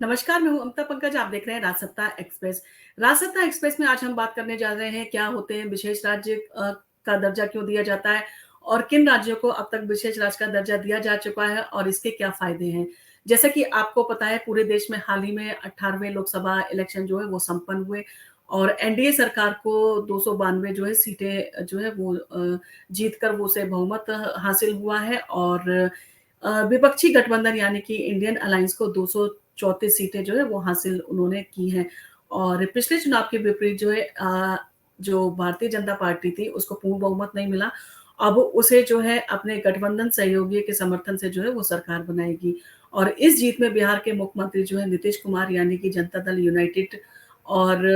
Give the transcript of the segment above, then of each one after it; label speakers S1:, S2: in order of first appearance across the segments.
S1: नमस्कार, मैं हूँ अमिता पंकज, आप देख रहे हैं राजसत्ता एक्सप्रेस। राजसत्ता एक्सप्रेस में आज हम बात करने जा रहे हैं, क्या होते हैं विशेष राज्य का दर्जा क्यों दिया जाता है और किन राज्यों को अब तक विशेष राज्य का दर्जा दिया जा चुका है और इसके क्या फ़ायदे हैं। जैसा कि आपको पता है, पूरे देश में हाल ही में 18वें लोकसभा इलेक्शन जो है वो संपन्न हुए और एनडीए सरकार को 292 जो है सीटें जो है वो जीत कर वो उसे बहुमत हासिल हुआ है और विपक्षी गठबंधन यानी कि इंडियन अलायंस को 234 सीटें जो है वो हासिल उन्होंने की हैं और पिछले चुनाव के विपरीत जो है जो भारतीय जनता पार्टी थी उसको पूर्ण बहुमत नहीं मिला। अब उसे जो है अपने गठबंधन सहयोगियों के समर्थन से जो है वो सरकार बनाएगी और इस जीत में बिहार के मुख्यमंत्री जो है नीतीश कुमार यानी कि जनता दल यूनाइटेड और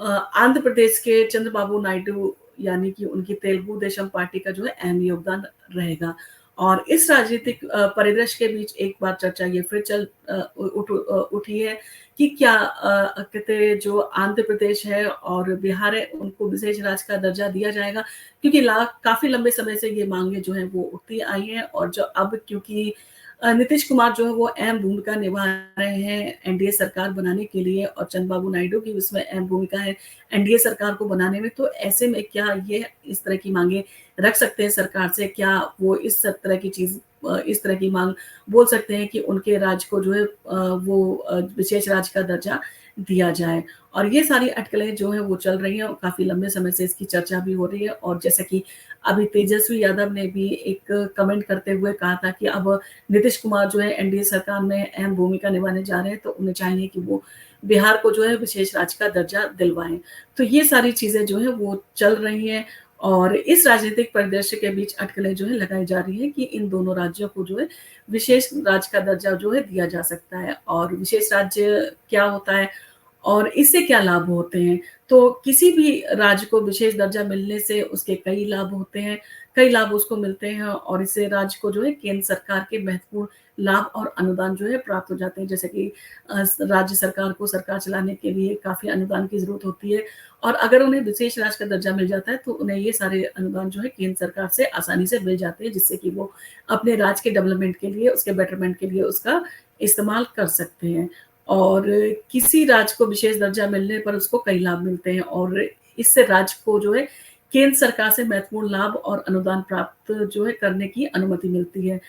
S1: आंध्र प्रदेश के चंद्रबाबू नायडू यानी कि उनकी तेलुगु देशम पार्टी का जो है अहम योगदान रहेगा। और इस राजनीतिक परिदृश्य के बीच एक बार चर्चा ये फिर उठी है कि क्या कहते जो आंध्र प्रदेश है और बिहार है उनको विशेष राज्य का दर्जा दिया जाएगा, क्योंकि काफी लंबे समय से ये मांगे जो है वो उठती आई हैं और जो अब क्योंकि नीतीश कुमार जो है वो अहम भूमिका निभा रहे हैं एनडीए सरकार बनाने के लिए और चंद्रबाबू नायडू की उसमें अहम भूमिका है एनडीए सरकार को बनाने में, तो ऐसे में क्या ये इस तरह की मांगे रख सकते हैं सरकार से? क्या वो इस तरह की चीज इस तरह की मांग बोल सकते हैं कि उनके राज्य को जो है वो विशेष राज्य का दर्जा दिया जाए? और ये सारी अटकलें जो है वो चल रही हैं और काफी लंबे समय से इसकी चर्चा भी हो रही है और जैसा कि अभी तेजस्वी यादव ने भी एक कमेंट करते हुए कहा था कि अब नीतीश कुमार जो है एनडीए सरकार में अहम भूमिका निभाने जा रहे हैं तो उन्हें चाहिए कि वो बिहार को जो है विशेष राज्य का दर्जा दिलवाएं। तो ये सारी चीजें जो है वो चल रही हैं और इस राजनीतिक परिदृश्य के बीच अटकलें जो है लगाई जा रही है कि इन दोनों राज्यों को जो है विशेष राज्य का दर्जा जो है दिया जा सकता है और विशेष राज्य क्या होता है और इससे क्या लाभ होते हैं। तो किसी भी राज्य को विशेष दर्जा मिलने से उसके कई लाभ होते हैं, कई लाभ उसको मिलते हैं और इससे राज्य को जो है केंद्र सरकार के महत्वपूर्ण लाभ और अनुदान जो है प्राप्त हो जाते हैं। जैसे कि राज्य सरकार को सरकार चलाने के लिए काफी अनुदान की जरूरत होती है और अगर उन्हें विशेष राज्य का दर्जा मिल जाता है तो उन्हें ये सारे अनुदान जो है केंद्र सरकार से आसानी से मिल जाते हैं, जिससे कि वो अपने राज्य के डेवलपमेंट के लिए, उसके बेटरमेंट के लिए उसका इस्तेमाल कर सकते हैं। और किसी राज्य को विशेष दर्जा मिलने पर उसको कई लाभ मिलते हैं और इससे राज्य को जो है केंद्र सरकार से महत्वपूर्ण लाभ और अनुदान प्राप्त जो है करने की अनुमति मिलती है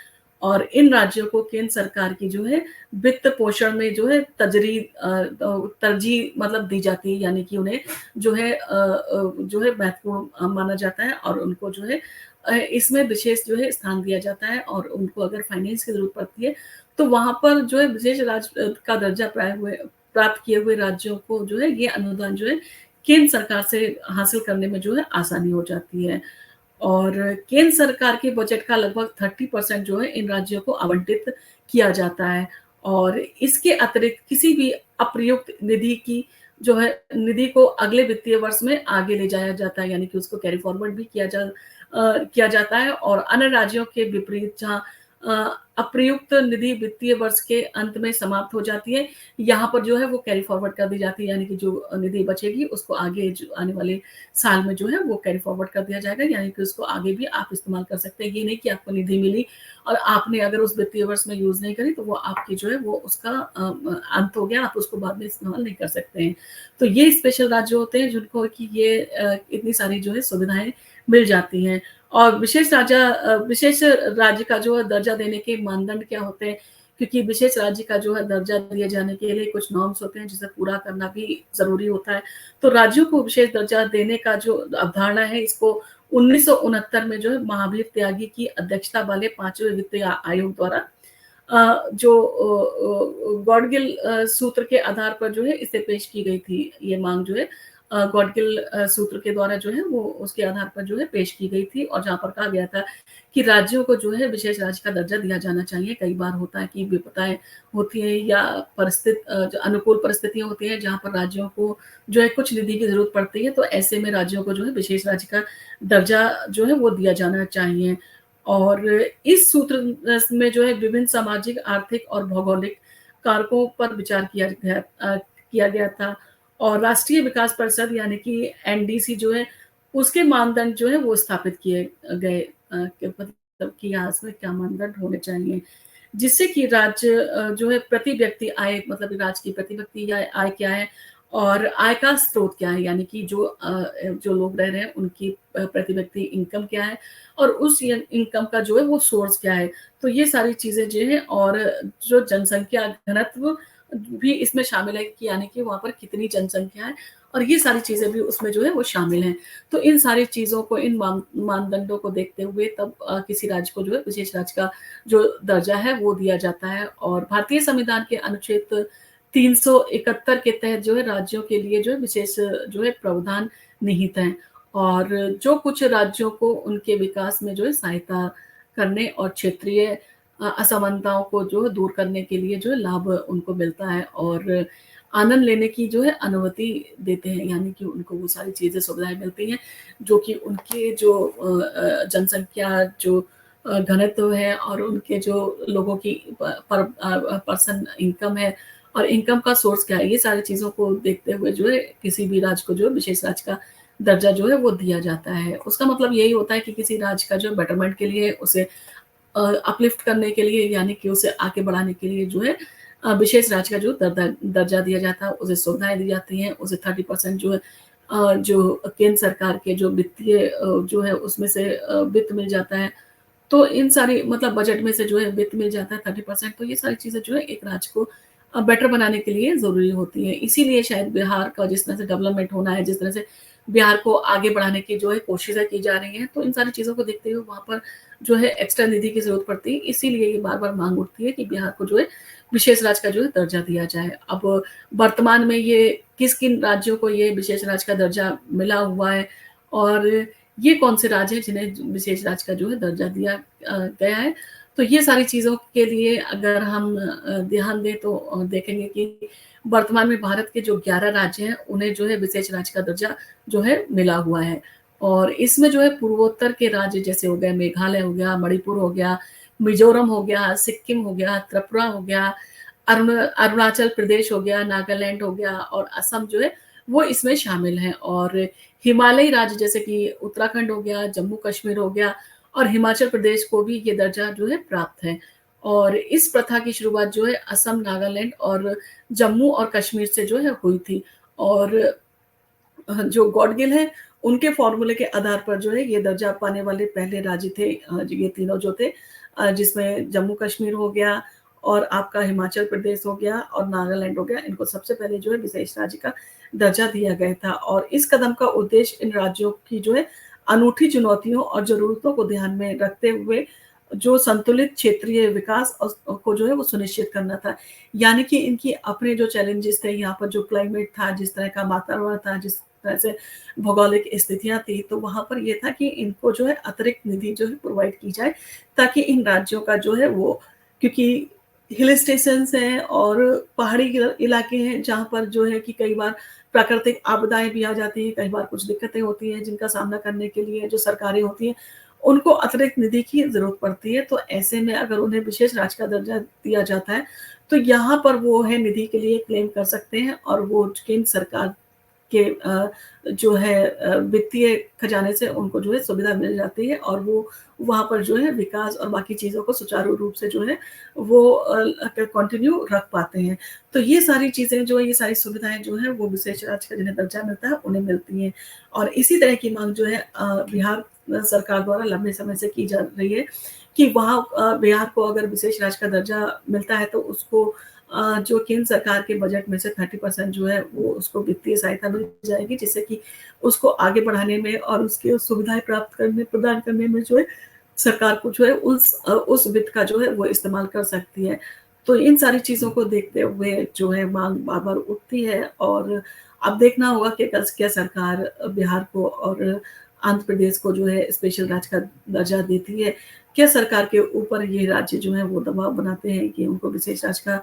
S1: और इन राज्यों को केंद्र सरकार की जो है वित्त पोषण में जो है तरजीह मतलब दी जाती है, यानी कि उन्हें जो है महत्वपूर्ण माना जाता है और उनको जो है इसमें विशेष जो है स्थान दिया जाता है और उनको अगर फाइनेंस की जरूरत पड़ती है तो वहां पर जो है विशेष राज्य का दर्जा प्राप्त किए हुए राज्यों को जो है ये अनुदान जो है केंद्र सरकार से हासिल करने में जो है आसानी हो जाती है और केंद्र सरकार के बजट का लगभग 30% जो है इन राज्यों को आवंटित किया जाता है और इसके अतिरिक्त किसी भी अप्रयुक्त निधि को अगले वित्तीय वर्ष में आगे ले जाया जाता है, यानी कि उसको कैरी फॉरवर्ड भी किया जाता है और अन्य राज्यों के विपरीत जहाँ अप्रयुक्त निधि वित्तीय वर्ष के अंत में समाप्त हो जाती है, यहाँ पर जो है वो कैरी फॉरवर्ड कर दी जाती है, यानी कि जो निधि बचेगी उसको आगे जो आने वाले साल में जो है वो कैरी फॉरवर्ड कर दिया जाएगा, यानी कि उसको आगे भी आप इस्तेमाल कर सकते हैं। ये नहीं कि आपको निधि मिली और आपने अगर उस वित्तीय वर्ष में यूज नहीं करी तो वो आपकी जो है वो उसका अंत हो गया, आप उसको बाद में इस्तेमाल नहीं कर सकते हैं। तो ये स्पेशल राज्य होते हैं जिनको कि ये इतनी सारी जो है सुविधाएं मिल जाती हैं। और विशेष राज्य का जो है दर्जा देने के मानदंड क्या होते हैं, क्योंकि विशेष राज्य का जो है दर्जा दिए जाने के लिए कुछ नॉर्म्स होते हैं जिसे पूरा करना भी जरूरी होता है। तो राज्यों को विशेष दर्जा देने का जो अवधारणा है, इसको 1969 में जो है महावीर त्यागी की अध्यक्षता वाले 5वें वित्त आयोग द्वारा जो गॉडगिल सूत्र के आधार पर जो है इसे पेश की गई थी। ये मांग जो है गॉडगिल सूत्र के द्वारा जो है वो उसके आधार पर जो है पेश की गई थी और जहां पर कहा गया था कि राज्यों को जो है विशेष राज्य का दर्जा दिया जाना चाहिए। कई बार होता है कि विपदाएं होती है या जो अनुकूल परिस्थितियां होती हैं जहां पर राज्यों को जो है कुछ निधि की जरूरत पड़ती है, तो ऐसे में राज्यों को जो है विशेष राज्य का दर्जा जो है वो दिया जाना चाहिए। और इस सूत्र में जो है विभिन्न सामाजिक, आर्थिक और भौगोलिक कारकों पर विचार किया गया था और राष्ट्रीय विकास परिषद यानी कि एनडीसी जो है उसके मानदंड जो है वो स्थापित किए गए कि मतलब कि यहाँ इसमें क्या मानदंड होने चाहिए। जिससे कि राज्य जो है प्रति व्यक्ति आय मतलब राज्य की प्रति व्यक्ति आय आय क्या है और आय का स्रोत क्या है, यानी कि जो लोग रह रहे हैं उनकी प्रति व्यक्ति इनकम क्या है और उस इनकम का जो है वो सोर्स क्या है। तो ये सारी चीज़ें जो हैं और जो जनसंख्या घनत्व भी इसमें शामिल है कि यानी कि वहाँ पर कितनी जनसंख्या है और ये सारी चीज़ें भी उसमें जो है वो शामिल हैं। तो इन सारी चीज़ों को इन मानदंडों को देखते हुए तब किसी राज्य को जो है विशेष राज्य का जो दर्जा है वो दिया जाता है और भारतीय संविधान के अनुच्छेद 371 के तहत जो है राज्यों के लिए जो है विशेष जो है प्रावधान निहित हैं और जो कुछ राज्यों को उनके विकास में जो है सहायता करने और क्षेत्रीय असमानताओं को जो है दूर करने के लिए जो है लाभ उनको मिलता है और आनंद लेने की जो है अनुमति देते हैं, यानी कि उनको वो सारी चीज़ें सुविधाएँ मिलती हैं, जो कि उनके जो जनसंख्या जो घनत्व है और उनके जो लोगों की पर्सन इनकम है और इनकम का सोर्स क्या है, ये सारी चीज़ों को देखते हुए जो है किसी भी राज्य को जो है विशेष राज्य का दर्जा जो है वो दिया जाता है। उसका मतलब यही होता है कि किसी राज्य का जो बेटरमेंट के लिए उसे अपलिफ्ट करने के लिए यानी कि उसे आगे बढ़ाने के लिए जो है विशेष राज्य का जो दर्जा दिया जाता है, उसे सुविधाएँ दी जाती हैं, उसे 30% जो है जो केंद्र सरकार के जो वित्तीय जो है उसमें से वित्त मिल जाता है। तो इन सारी मतलब बजट में से जो है वित्त मिल जाता है 30% तो ये सारी चीज़ें जो है एक राज्य को बेटर बनाने के लिए ज़रूरी होती हैं। इसीलिए शायद बिहार का जिस तरह से डेवलपमेंट होना है, जिस तरह से बिहार को आगे बढ़ाने की जो है कोशिशें की जा रही हैं, तो इन सारी चीज़ों को देखते हुए वहाँ पर जो है एक्स्ट्रा निधि की ज़रूरत पड़ती है। इसीलिए ये बार-बार माँग उठती है कि बिहार को जो है विशेष राज्य का जो है दर्जा दिया जाए। अब वर्तमान में ये किन राज्यों को ये विशेष राज्य का दर्जा मिला हुआ है और ये कौन-से राज्य हैं जिन्हें विशेष राज्य का जो है दर्जा दिया गया है। तो ये सारी चीज़ों के लिए अगर हम ध्यान दें तो देखेंगे कि वर्तमान में भारत के जो 11 राज्य हैं, उन्हें जो है विशेष राज्य का दर्जा जो है मिला हुआ है। और इसमें जो है पूर्वोत्तर के राज्य जैसे हो गए मेघालय हो गया, मणिपुर हो गया, मिज़ोरम हो गया, सिक्किम हो गया, त्रिपुरा हो गया, अरुणाचल प्रदेश हो गया, नागालैंड हो गया और असम जो है वो इसमें शामिल हैं और हिमालयी राज्य जैसे कि उत्तराखंड हो गया, जम्मू कश्मीर हो गया और हिमाचल प्रदेश को भी ये दर्जा जो है प्राप्त है। और इस प्रथा की शुरुआत जो है असम, नागालैंड और जम्मू और कश्मीर से जो है हुई थी और जो गॉडगिल हैं, उनके फ़ॉर्मूले के आधार पर जो है ये दर्जा पाने वाले पहले राज्य थे ये तीनों जो थे जिसमें जम्मू-कश्मीर हो गया और आपका हिमाचल प्रदेश हो गया और नागालैंड हो गया, इनको सबसे पहले जो है विशेष राज्य का दर्जा दिया गया था और इस कदम का उद्देश्य इन राज्यों की जो है अनूठी चुनौतियों और ज़रूरतों को ध्यान में रखते हुए जो संतुलित क्षेत्रीय विकास को जो है वो सुनिश्चित करना था। यानी कि इनकी अपने जो चैलेंजेस थे, यहाँ पर जो क्लाइमेट था, जिस तरह का वातावरण था, जिस तरह से भौगोलिक स्थितियाँ थी, तो वहाँ पर ये था कि इनको जो है अतिरिक्त निधि जो है प्रोवाइड की जाए, ताकि इन राज्यों का जो है वो क्योंकि हिल स्टेशंस हैं और पहाड़ी इलाके हैं, जहाँ पर जो है कि कई बार प्राकृतिक आपदाएँ भी आ जाती हैं, कई बार कुछ दिक्कतें होती हैं, जिनका सामना करने के लिए जो सरकारें होती हैं, उनको अतिरिक्त निधि की ज़रूरत पड़ती है। तो ऐसे में अगर उन्हें विशेष राज्य का दर्जा दिया जाता है, तो यहाँ पर वो है निधि के लिए क्लेम कर सकते हैं और वो केंद्र सरकार के जो है वित्तीय खजाने से उनको जो है सुविधा मिल जाती है और वो वहाँ पर जो है विकास और बाकी चीज़ों को सुचारू रूप से जो है वो कंटिन्यू रख पाते हैं। तो ये सारी चीज़ें जो है, ये सारी सुविधाएँ जो हैं वो विशेष राज्य का जिन्हें दर्जा मिलता है, उन्हें मिलती हैं। और इसी तरह की माँग जो है बिहार सरकार द्वारा लंबे समय से की जा रही है कि वहाँ बिहार को अगर विशेष राज्य का दर्जा मिलता है तो उसको जो केंद्र सरकार के बजट में से 30% जो है वो उसको वित्तीय सहायता मिल जाएगी जिससे कि उसको आगे बढ़ाने में और उसकी सुविधाएँ प्राप्त करने प्रदान करने में जो है सरकार को जो है उस वित्त का जो है वो इस्तेमाल कर सकती है। तो इन सारी चीज़ों को देखते हुए जो है माँग बार-बार उठती है और अब देखना होगा कि क्या सरकार बिहार को और आंध्र प्रदेश को जो है स्पेशल राज्य का दर्जा देती है। क्या सरकार के ऊपर ये राज्य जो हैं वो दबाव बनाते हैं कि उनको विशेष राज्य का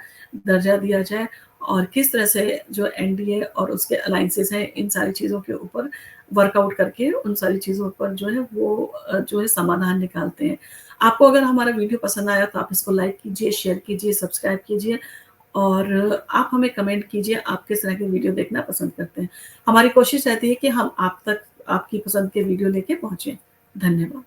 S1: दर्जा दिया जाए और किस तरह से जो एनडीए और उसके अलायंसेस हैं इन सारी चीज़ों के ऊपर वर्कआउट करके उन सारी चीज़ों पर जो है वो जो है समाधान निकालते हैं। आपको अगर हमारा वीडियो पसंद आया तो आप इसको लाइक कीजिए, शेयर कीजिए, सब्सक्राइब कीजिए और आप हमें कमेंट कीजिए आप किस तरह की वीडियो देखना पसंद करते हैं। हमारी कोशिश रहती है कि हम आप तक आपकी पसंद के वीडियो लेके पहुँचे। धन्यवाद।